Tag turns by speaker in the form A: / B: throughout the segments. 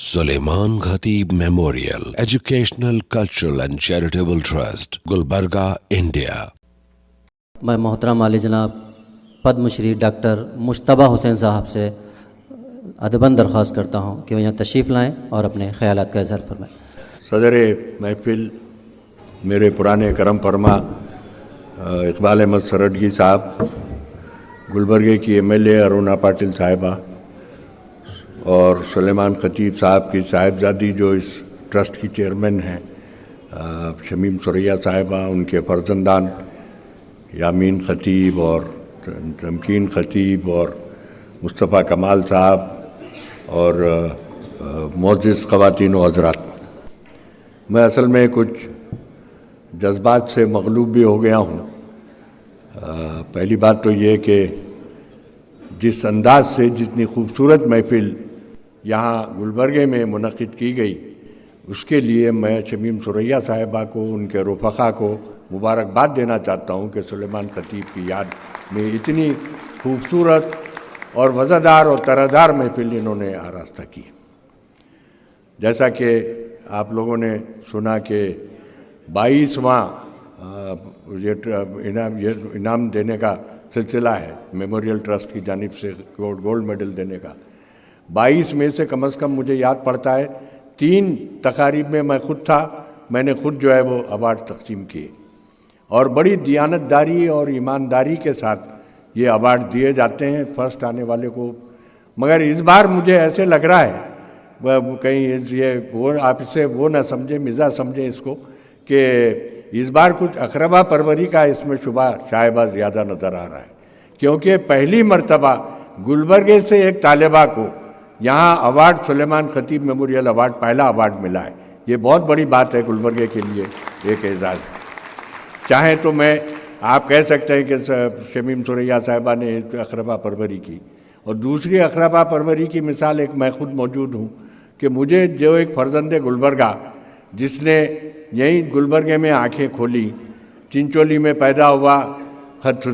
A: سلیمان خطیب memorial educational cultural and charitable trust Gulbarga India.
B: میں محترم عالی جناب پدم شری ڈاکٹر مشتبہ حسین صاحب سے ادباً درخواست کرتا ہوں کہ وہ یہاں تشریف لائیں اور اپنے خیالات کا اظہار فرمائیں۔
C: صدر محفل میرے پرانے کرم فرما اقبال احمد سرٹگی صاحب، گلبرگے کی ایم ایل اے ارونا پاٹل صاحبہ اور سلیمان خطیب صاحب کی صاحبزادی جو اس ٹرسٹ کی چیئرمین ہیں، شمیم ثریا صاحبہ، ان کے فرزندان یامین خطیب اور تمکین خطیب اور مصطفیٰ کمال صاحب اور معزز خواتین و حضرات، میں اصل میں کچھ جذبات سے مغلوب بھی ہو گیا ہوں۔ پہلی بات تو یہ کہ جس انداز سے جتنی خوبصورت محفل یہاں گلبرگے میں منعقد کی گئی، اس کے لیے میں شمیم ثریا صاحبہ کو، ان کے رفقا کو مبارکباد دینا چاہتا ہوں کہ سلیمان خطیب کی یاد میں اتنی خوبصورت اور مزیدار اور طرحدار محفل انہوں نے آراستہ کی۔ جیسا کہ آپ لوگوں نے سنا کہ 22واں انعام دینے کا سلسلہ ہے میموریل ٹرسٹ کی جانب سے، گولڈ میڈل دینے کا۔ 22 میں سے کم از کم مجھے یاد پڑتا ہے 3 تقاریب میں میں خود تھا، میں نے خود جو ہے وہ ایوارڈ تقسیم کیے، اور بڑی دیانتداری اور ایمانداری کے ساتھ یہ ایوارڈ دیے جاتے ہیں فرسٹ آنے والے کو۔ مگر اس بار مجھے ایسے لگ رہا ہے، کہیں یہ وہ آپ سے وہ نہ سمجھیں، مزاح سمجھیں اس کو، کہ اس بار کچھ اقربا پروری کا اس میں شبہ شائبہ زیادہ نظر آ رہا ہے، کیونکہ پہلی مرتبہ گلبرگے سے ایک طالبہ کو یہاں ایوارڈ سلیمان خطیب میموریل ایوارڈ پہلا ایوارڈ ملا ہے۔ یہ بہت بڑی بات ہے گلبرگے کے لیے، ایک اعزاز ہے۔ چاہیں تو میں آپ کہہ سکتے ہیں کہ شمیم ثریا صاحبہ نے اقربا پروری کی، اور دوسری اقربا پروری کی مثال ایک میں خود موجود ہوں کہ مجھے جو ایک فرزند گلبرگہ جس نے یہیں گلبرگے میں آنکھیں کھولی، چنچولی میں پیدا ہوا،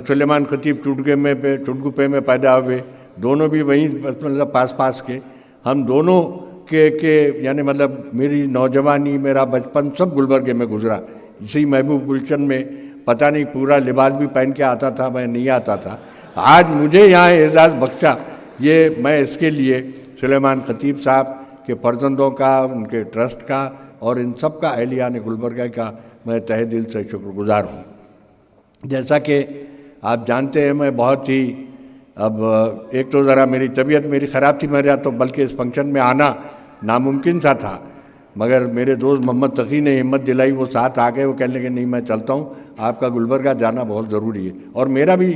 C: سلیمان خطیب ٹوٹگپے میں پیدا ہوئے، دونوں بھی وہیں مطلب پاس کے، ہم دونوں کے یعنی مطلب میری نوجوانی، میرا بچپن سب گلبرگے میں گزرا۔ اسی محبوب گلشن میں پتہ نہیں پورا لباس بھی پہن کے آتا تھا، میں نہیں آتا تھا۔ آج مجھے یہاں اعزاز بخشا، یہ میں اس کے لیے سلیمان خطیب صاحب کے فرزندوں کا، ان کے ٹرسٹ کا اور ان سب کا، اہلیان گلبرگہ کا میں تہہ دل سے شکر گزار ہوں۔ جیسا کہ آپ جانتے ہیں، میں بہت ہی اب ایک تو ذرا میری طبیعت میری خراب تھی، میرا تو بلکہ اس فنکشن میں آنا ناممکن سا تھا، مگر میرے دوست محمد تقی نے ہمت دلائی، وہ ساتھ آ گئے، وہ کہنے لگے نہیں میں چلتا ہوں، آپ کا گلبرگہ جانا بہت ضروری ہے۔ اور میرا بھی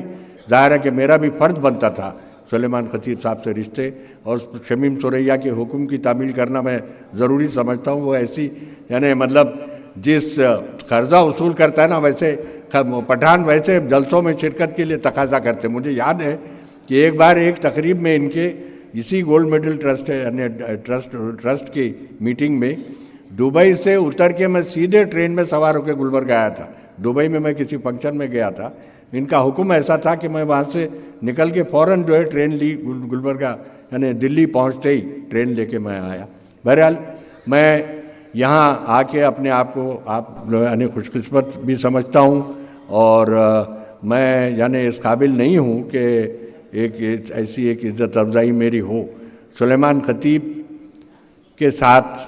C: ظاہر ہے کہ میرا بھی فرض بنتا تھا سلیمان خطیب صاحب سے رشتے اور شمیم ثریا کے حکم کی تعمیل کرنا میں ضروری سمجھتا ہوں۔ وہ ایسی یعنی مطلب جس قرضہ وصول کرتا ہے نا، ویسے پٹھان ویسے جلسوں میں شرکت کے لیے تقاضا کرتے۔ مجھے یاد ہے کہ ایک بار ایک تقریب میں ان کے اسی گولڈ میڈل ٹرسٹ یعنی ٹرسٹ کی میٹنگ میں دبئی سے اتر کے میں سیدھے ٹرین میں سوار ہو کے گلبرگہ آیا تھا۔ دبئی میں کسی فنکشن میں گیا تھا، ان کا حکم ایسا تھا کہ میں وہاں سے نکل کے فوراً جو ہے ٹرین لی، گلبرگہ یعنی دلی پہنچتے ہی ٹرین لے کے میں آیا۔ بہرحال میں یہاں آ کے اپنے آپ کو یعنی خوش قسمت بھی سمجھتا ہوں، اور میں یعنی اس قابل نہیں ہوں کہ ایسی ایک عزت افزائی میری ہو۔ سلیمان خطیب کے ساتھ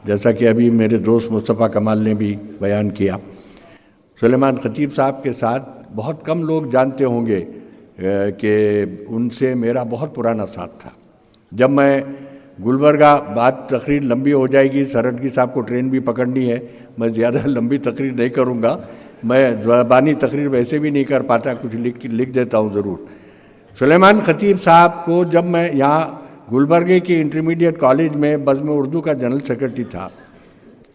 C: جیسا کہ ابھی میرے دوست مصطفیٰ کمال نے بھی بیان کیا، سلیمان خطیب صاحب کے ساتھ بہت کم لوگ جانتے ہوں گے کہ ان سے میرا بہت پرانا ساتھ تھا۔ جب میں گلبرگہ، بات تقریر لمبی ہو جائے گی، سرٹگی صاحب کو ٹرین بھی پکڑنی ہے، میں زیادہ لمبی تقریر نہیں کروں گا، میں زبانی تقریر ویسے بھی نہیں کر پاتا، کچھ لکھ دیتا ہوں ضرور۔ سلیمان خطیب صاحب کو جب میں یہاں گلبرگے کی انٹرمیڈیٹ کالج میں بزم اردو کا جنرل سیکرٹری تھا،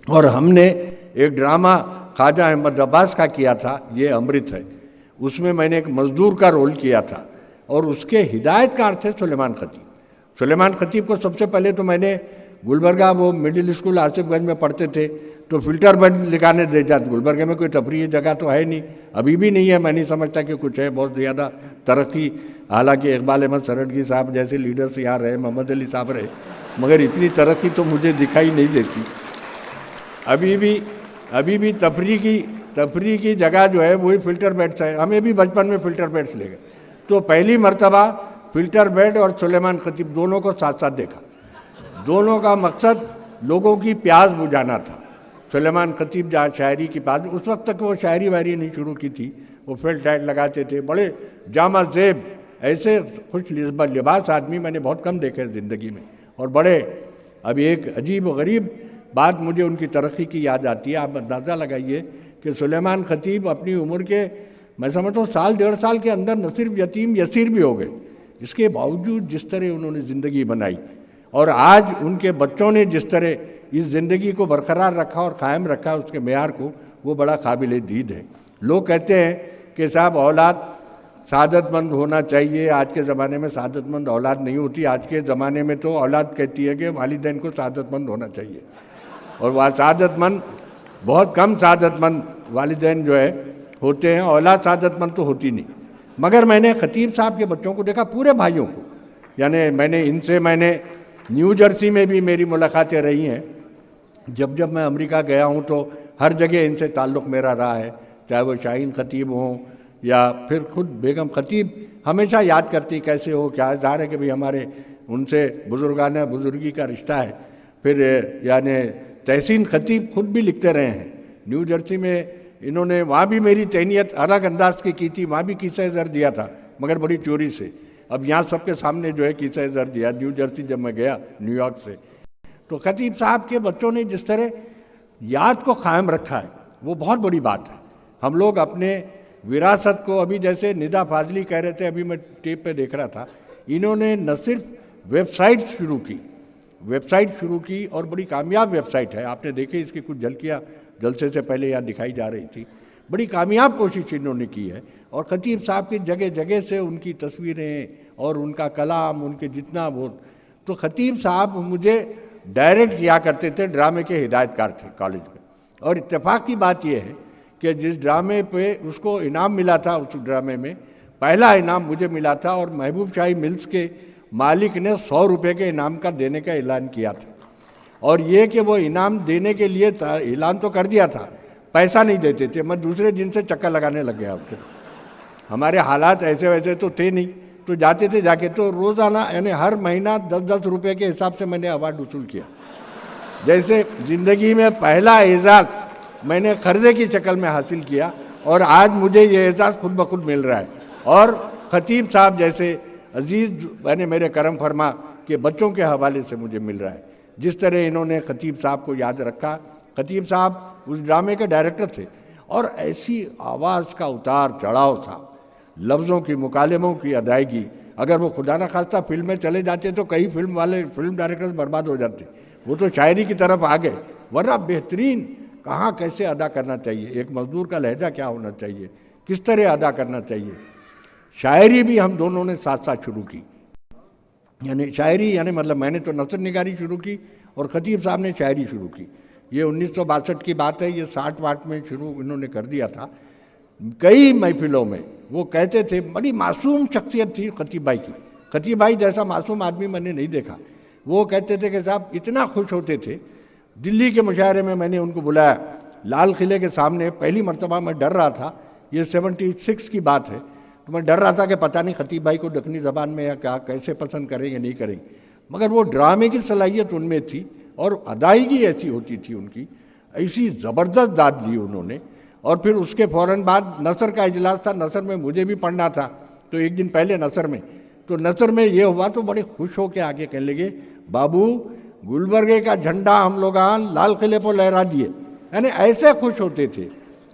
C: اور ہم نے ایک ڈرامہ خواجہ احمد عباس کا کیا تھا، یہ امرت ہے، اس میں میں نے ایک مزدور کا رول کیا تھا، اور اس کے ہدایت کار تھے سلیمان خطیب۔ سلیمان خطیب کو سب سے پہلے تو میں نے گلبرگہ، وہ مڈل اسکول آصف گنج میں پڑھتے تھے، تو فلٹر بیڈ لکھانے دے جاتے۔ گلبرگہ میں کوئی تفریحی جگہ تو ہے نہیں، ابھی بھی نہیں ہے، میں نہیں سمجھتا کہ کچھ ہے، بہت زیادہ ترقی، حالانکہ اقبال احمد سرٹگی صاحب جیسے لیڈرز یہاں رہے، محمد علی صاحب رہے، मगर इतनी तरक्की तो मुझे दिखाई नहीं देती। अभी भी तफरी की जगह जो है वही फिल्टर बेड्स है। हमें भी बचपन में फिल्टर बेड्स ले गए, तो पहली मर्तबा फिल्टर बेड और सुलेमान खतीब दोनों को साथ साथ देखा। दोनों का मकसद लोगों की प्यास बुझाना था। सुलेमान खतीब जहाँ शायरी की बात, उस वक्त तक वो शायरी वायरी नहीं शुरू की थी, वो फेल्ट हैट लगाते थे, बड़े जामा जेब ऐसे खुश लिबास आदमी मैंने बहुत कम देखे ज़िंदगी में, और बड़े। अभी एक अजीब व गरीब बात मुझे उनकी तरक्की की याद आती है। आप अंदाज़ा लगाइए कि सुलेमान खतीब अपनी उम्र के, मैं समझता हूँ साल 1.5 साल के अंदर न सिर्फ यतीम यसीर भी हो गए। इसके बावजूद जिस तरह उन्होंने ज़िंदगी बनाई, और आज उनके बच्चों ने जिस तरह इस ज़िंदगी को बरकरार रखा और क़ायम रखा उसके मेयार को, वो बड़ा काबिल दीद है। लोग कहते हैं कि साहब औलाद सादतमंद होना चाहिए। आज के ज़माने में सादतमंद औलाद नहीं होती। आज के ज़माने में तो औलाद कहती है कि वालिदैन को सादतमंद होना चाहिए, और वह सादतमंद, बहुत कम सादतमंद वालिदैन जो है होते हैं, औलाद सादतमंद तो होती नहीं। मगर मैंने खतीब साहब के बच्चों को देखा, पूरे भाइयों को, यानी मैंने न्यू जर्सी में भी मेरी मुलाकातें रही हैं। जब मैं अमेरिका गया हूँ तो हर जगह इनसे ताल्लुक़ मेरा रहा है, चाहे वो शाहीन खतीब हों या फिर खुद बेगम खतीब हमेशा याद करती कैसे हो, क्या ज़ाहिर है कि भाई हमारे उनसे बुजुर्गी का रिश्ता है। फिर यानी तहसीन खतीब खुद भी लिखते रहे हैं। न्यू जर्सी में इन्होंने, वहाँ भी मेरी तैनियत अलग अंदाज की थी, वहाँ भी किस्सा ज़र दिया था, मगर बड़ी चोरी से। अब यहाँ सबके सामने जो है किस्सा ज़र दिया न्यू जर्सी जब मैं गया न्यूयॉर्क से। तो खतीब साहब के बच्चों ने जिस तरह याद को कायम रखा है, वो बहुत बड़ी बात है। हम लोग अपने विरासत को, अभी जैसे निदा फाजली कह रहे थे, अभी मैं टेप पे देख रहा था, इन्होंने न सिर्फ वेबसाइट शुरू की और बड़ी कामयाब वेबसाइट है। आपने देखे इसकी कुछ झलकियाँ जलसे से पहले यहाँ दिखाई जा रही थी। बड़ी कामयाब कोशिश इन्होंने की है, और खतीब साहब की जगह जगह से उनकी तस्वीरें और उनका कलाम, उनके जितना वो, तो खतीब साहब मुझे डायरेक्ट किया करते थे, ड्रामे के हिदायतकार थे कॉलेज में। और इत्तेफाक की बात यह है कि जिस ड्रामे पे उसको इनाम मिला था, उस ड्रामे में पहला इनाम मुझे मिला था, और महबूब शाही मिल्स के मालिक ने 100 रुपये के इनाम का देने का ऐलान किया था। और ये कि वो इनाम देने के लिए ऐलान तो कर दिया था, पैसा नहीं देते थे। मैं दूसरे दिन से चक्कर लगाने लग गया उसके। हमारे हालात ऐसे वैसे तो थे नहीं, तो जाते थे जाके, तो रोज़ाना यानी हर महीना 10-10 रुपये के हिसाब से मैंने अवार्ड वसूल किया। जैसे ज़िंदगी में पहला एजाज़ मैंने कर्जे की शक्ल में हासिल किया, और आज मुझे ये एजाज़ खुद ब खुद मिल रहा है। और खतीब साहब जैसे अजीज़ मैंने मेरे करम फरमा के बच्चों के हवाले से मुझे मिल रहा है। जिस तरह इन्होंने खतीब साहब को याद रखा, खतीब साहब उस ड्रामे के डायरेक्टर थे, और ऐसी आवाज़ का उतार चढ़ाव था, लफ्ज़ों की, मुकालमों की अदायगी। अगर वो खुदा न खास्ता फिल्म में चले जाते तो कई फिल्म डायरेक्टर्स बर्बाद हो जाते। वो तो शायरी की तरफ आ गए, वरना बेहतरीन कहाँ कैसे अदा करना चाहिए, एक मजदूर का लहजा क्या होना चाहिए, किस तरह अदा करना चाहिए। शायरी भी हम दोनों ने साथ साथ शुरू की, यानी शायरी यानी मतलब मैंने तो नसर निगारी शुरू की और खतीब साहब ने शायरी शुरू की। ये 1962 की बात है, ये 60 में शुरू इन्होंने कर दिया था। कई महफिलों में वो कहते थे, बड़ी मासूम शख्सियत थी खतीब भाई की, खतीब भाई जैसा मासूम आदमी मैंने नहीं देखा। वो कहते थे कि साहब इतना खुश होते थे। दिल्ली के मुशायरे में मैंने उनको बुलाया, लाल किले के सामने पहली मरतबा मैं डर रहा था, ये 76 की बात है, तो मैं डर रहा था कि पता नहीं खतीब भाई को दखनी ज़बान में या क्या कैसे पसंद करेंगे नहीं करेंगे, मगर वो ड्रामे की सलाहियत उनमें थी और अदायगी ऐसी होती थी उनकी, ऐसी ज़बरदस्त दाद दी उन्होंने। और फिर उसके फ़ौरन बाद नसर का इजलास था, नसर में मुझे भी पढ़ना था, तो एक दिन पहले नसर में ये हुआ तो बड़े खुश हो के आके कहने लगे, बाबू गुलबर्गे का झंडा हम लोग लाल किले पर लहरा दिए। यानी ऐसे खुश होते थे,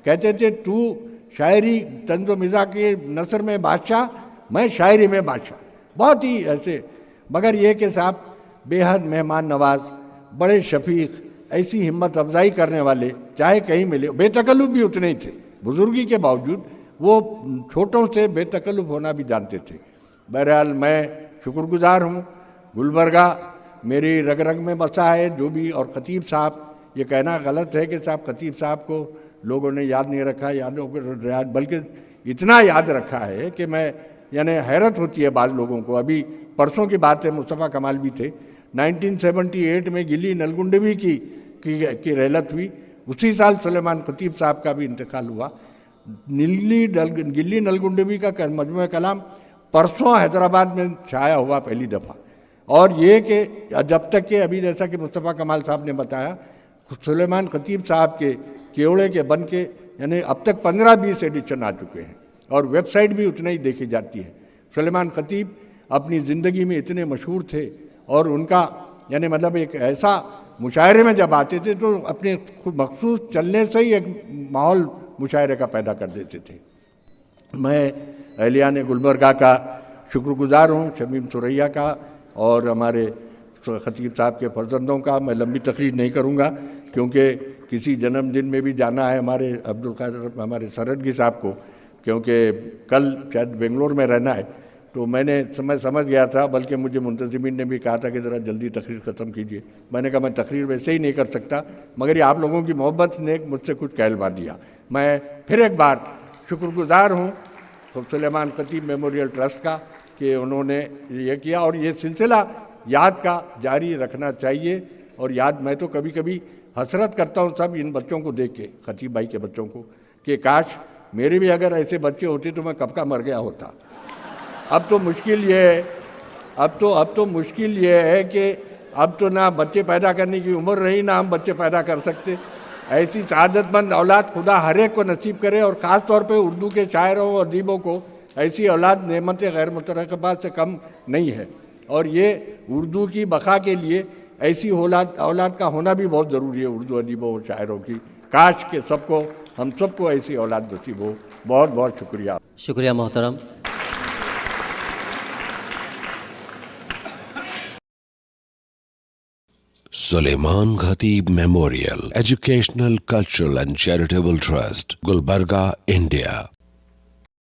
C: कहते थे तू शायरी तंज़ो मिज़ा के नसर में बादशाह, मैं शायरी में बादशाह, बहुत ही ऐसे। मगर ये कि साहब बेहद मेहमान नवाज, बड़े शफीक, ऐसी हिम्मत अफजाई करने वाले, चाहे कहीं मिले, बेतकल्लुफ़ भी उतने ही थे। बुजुर्गी के बावजूद वो छोटों से बेतकल्लुफ़ होना भी जानते थे। बहरहाल मैं शुक्रगुजार हूँ, गुलबर्गा मेरी रग रग में बसा है जो भी। और खतीब साहब, ये कहना गलत है कि साहब खतीब साहब को लोगों ने याद नहीं रखा, बल्कि इतना याद रखा है कि मैं यानी हैरत होती है बाज़ लोगों को। अभी परसों की बात है, मुस्तफ़ा कमाल भी थे, 1978 में गिल्ली नलगुंडवी की रहलत हुई, उसी साल सुलेमान खतीब साहब का भी इंतकाल हुआ। गिल्ली नलगुंडवी का मजमूआ कलाम परसों हैदराबाद में छाया हुआ पहली दफ़ा। और ये कि जब तक कि अभी जैसा कि मुस्तफ़ा कमाल साहब ने बताया, सुलेमान खतीब साहब के केवड़े के बन के यानी अब तक 15-20 एडिशन आ चुके हैं और वेबसाइट भी उतना ही देखी जाती है। सुलेमान खतीब अपनी ज़िंदगी में इतने मशहूर थे और उनका यानी मतलब एक ऐसा मुशायरे में जब आते थे तो अपने खुद मखसूस चलने से ही एक माहौल मुशायरे का पैदा कर देते थे। मैं अहलियान गुलबर्गा का शुक्रगुजार हूँ, शमीम सुरैया का और हमारे खतीब साहब के फर्जंदों का। मैं लंबी तकरीर नहीं करूँगा क्योंकि किसी जन्मदिन में भी जाना है हमारे अब्दुल कादिर हमारे सरडगी साहब को, क्योंकि कल शायद बेंगलोर में रहना है। तो मैंने समझ गया था, बल्कि मुझे मुंतज़िमीन ने भी कहा था कि ज़रा जल्दी तकरीर ख़त्म कीजिए। मैंने कहा मैं तकरीर वैसे ही नहीं कर सकता, मगर ये आप लोगों की मोहब्बत ने मुझसे कुछ कहलवा दिया। मैं फिर एक बार शुक्रगुजार हूँ सुलेमान खतीब मेमोरियल ट्रस्ट का कि उन्होंने ये किया और ये सिलसिला याद का जारी रखना चाहिए। और याद मैं तो कभी कभी हसरत करता हूँ सब इन बच्चों को देख के, खतीब भाई के बच्चों को, कि काश मेरे भी अगर ऐसे बच्चे होते तो मैं कब का मर गया होता। अब तो मुश्किल ये है अब तो मुश्किल ये है कि अब तो ना बच्चे पैदा करने की उम्र रही, ना हम बच्चे पैदा कर सकते। ऐसी सआदतमंद औलाद खुदा हर एक को नसीब करे और ख़ास तौर पे उर्दू के शायरों और अदीबों को ऐसी औलाद नेमत गैर मुतरक़बा से कम नहीं है। और ये उर्दू की बका के लिए ऐसी औलाद का होना भी बहुत ज़रूरी है उर्दू अदीबों और शायरों की। काश के सबको हम सबको ऐसी औलाद नसीब हो। बहुत बहुत शुक्रिया।
B: शुक्रिया मोहतरम।
A: Suleiman Khatib Memorial Educational, Cultural and Charitable Trust, Gulbarga, India.